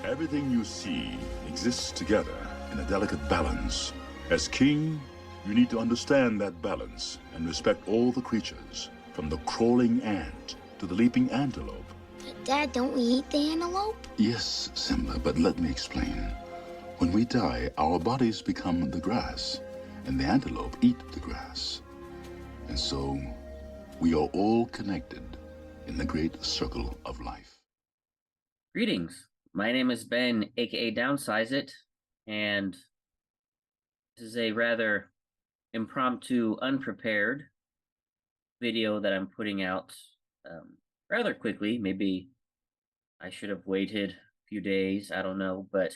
Everything you see exists together in a delicate balance. As king, you need to understand that balance and respect all the creatures, from the crawling ant to the leaping antelope. But Dad, don't we eat the antelope? Yes, Simba, but let me explain. When we die, our bodies become the grass, and the antelope eat the grass. And so, we are all connected in the great circle of life. Greetings. My name is Ben, aka Downsize It, and this is a rather impromptu, unprepared video that I'm putting out rather quickly. Maybe I should have waited a few days, I don't know, but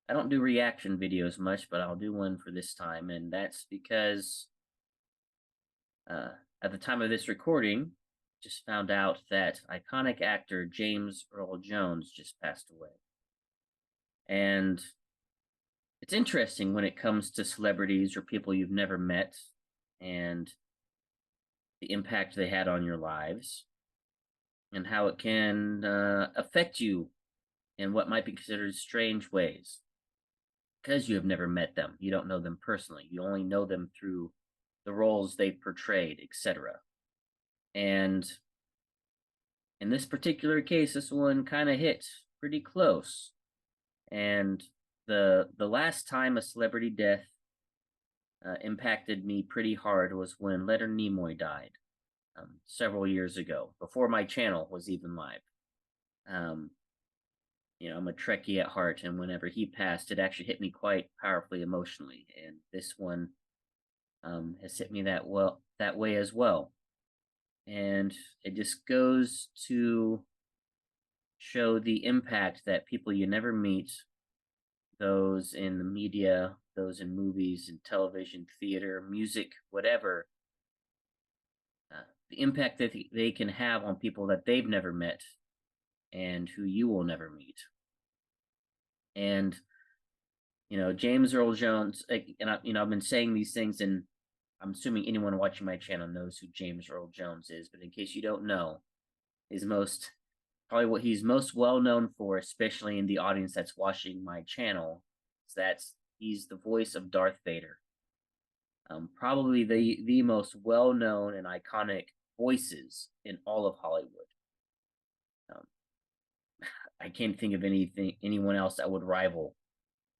I don't do reaction videos much, but I'll do one for this time, and that's because at the time of this recording, just found out that iconic actor James Earl Jones just passed away. And it's interesting when it comes to celebrities or people you've never met and the impact they had on your lives and how it can affect you in what might be considered strange ways. Because you have never met them, you don't know them personally, you only know them through the roles they portrayed, etc. And in this particular case, this one kind of hit pretty close. And the last time a celebrity death impacted me pretty hard was when Leonard Nimoy died several years ago, before my channel was even live. You know, I'm a Trekkie at heart, and whenever he passed, it actually hit me quite powerfully emotionally. And this one has hit me that way as well. And it just goes to show the impact that people you never meet, those in the media, those in movies and television, theater, music, whatever, the impact that they can have on people that they've never met and who you will never meet. And, you know, James Earl Jones, and I've been saying these things, and I'm assuming anyone watching my channel knows who James Earl Jones is, but in case you don't know, probably what he's most well known for, especially in the audience that's watching my channel, is that he's the voice of Darth Vader. Probably the most well known and iconic voices in all of Hollywood. I can't think of anyone else that would rival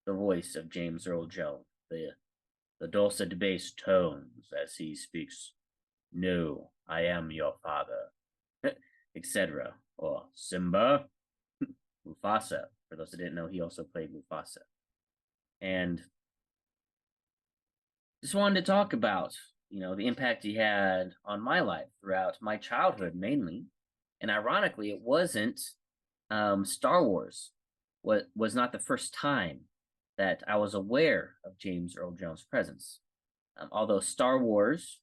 the voice of James Earl Jones. The dulcet bass tones as he speaks, "No, I am your father," etc. Or Simba, Mufasa. For those that didn't know, he also played Mufasa. And just wanted to talk about, you know, the impact he had on my life throughout my childhood mainly. And ironically, it wasn't Star Wars. Was not the first time that I was aware of James Earl Jones' presence. Although Star Wars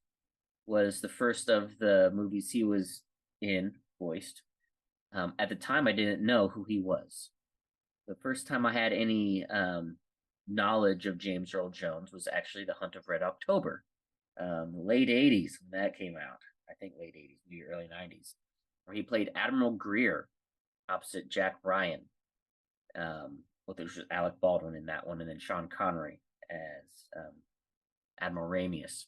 was the first of the movies he was voiced, at the time I didn't know who he was. The first time I had any knowledge of James Earl Jones was actually The Hunt of Red October, late 80s when that came out. I think late 80s, maybe early 90s, where he played Admiral Greer opposite Jack Ryan. Well, there's Alec Baldwin in that one, and then Sean Connery as Admiral Ramius.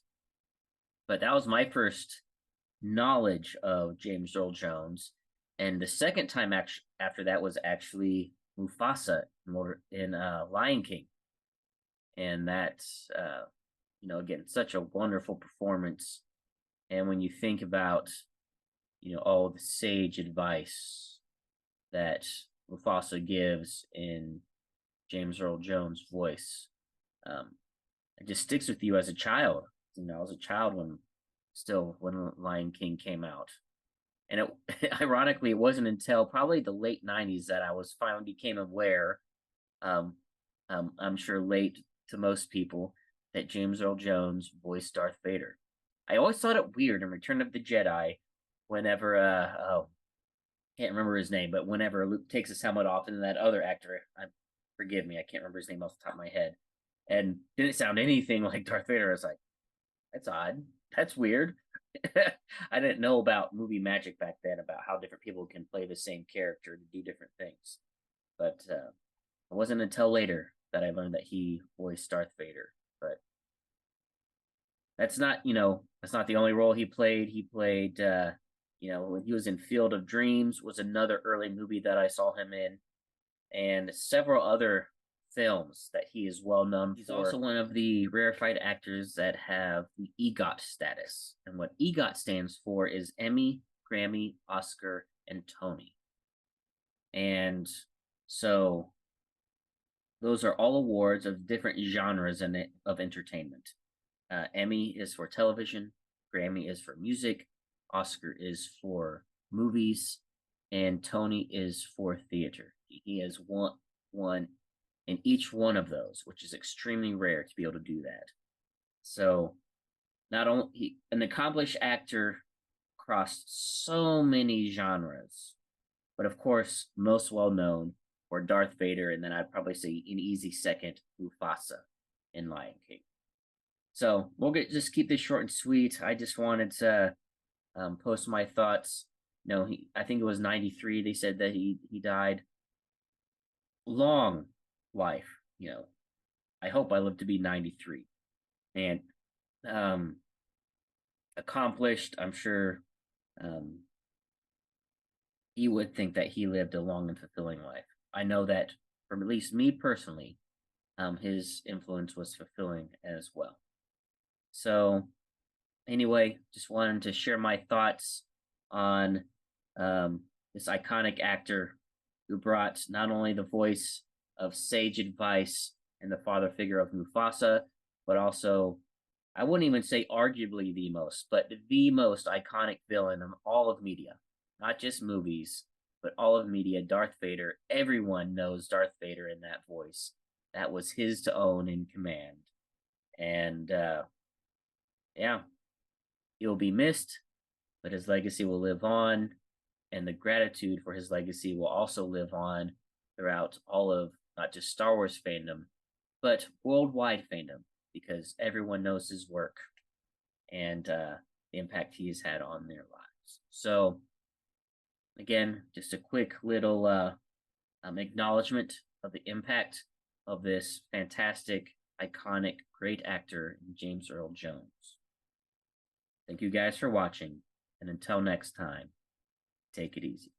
But that was my first knowledge of James Earl Jones. And the second time after that was actually Mufasa in Lion King. And that's, you know, again, such a wonderful performance. And when you think about, you know, all the sage advice that Mufasa gives in James Earl Jones' voice, it just sticks with you as a child. You know, I was a child when Lion King came out. And it ironically, it wasn't until probably the late 90s that I finally became aware, I'm sure late to most people, that James Earl Jones voiced Darth Vader. I always thought it weird in Return of the Jedi whenever can't remember his name, but whenever Luke takes his helmet off, and that other actor, forgive me, I can't remember his name off the top of my head, and didn't sound anything like Darth Vader. I was like, that's odd. That's weird. I didn't know about movie magic back then, about how different people can play the same character to do different things. wasn't until later that I learned that he voiced Darth Vader. But that's not, that's not the only role he played. He played, when he was in Field of Dreams was another early movie that I saw him in, and several other films that he is well known for. He's also one of the rarefied actors that have the EGOT status. And what EGOT stands for is Emmy, Grammy, Oscar, and Tony. And so those are all awards of different genres of entertainment. Emmy is for television, Grammy is for music, Oscar is for movies, and Tony is for theater. He has won in each one of those, which is extremely rare to be able to do that. So, not only an accomplished actor across so many genres, but of course, most well known for Darth Vader, and then I'd probably say an easy second, Mufasa in Lion King. So we'll just keep this short and sweet. I just wanted to post my thoughts. I think it was 93. They said that he died. Long life. I hope I live to be 93. And accomplished, I'm sure you would think that he lived a long and fulfilling life. I know that from at least me personally, his influence was fulfilling as well. So anyway, just wanted to share my thoughts on this iconic actor who brought not only the voice of sage advice and the father figure of Mufasa, but also, I wouldn't even say arguably the most, but the most iconic villain of all of media, not just movies, but all of media, Darth Vader. Everyone knows Darth Vader in that voice. That was his to own in command. And yeah, he'll be missed, but his legacy will live on, and the gratitude for his legacy will also live on throughout all of not just Star Wars fandom, but worldwide fandom, because everyone knows his work and the impact he has had on their lives. So, again, just a quick little acknowledgement of the impact of this fantastic, iconic, great actor, James Earl Jones. Thank you guys for watching, and until next time, take it easy.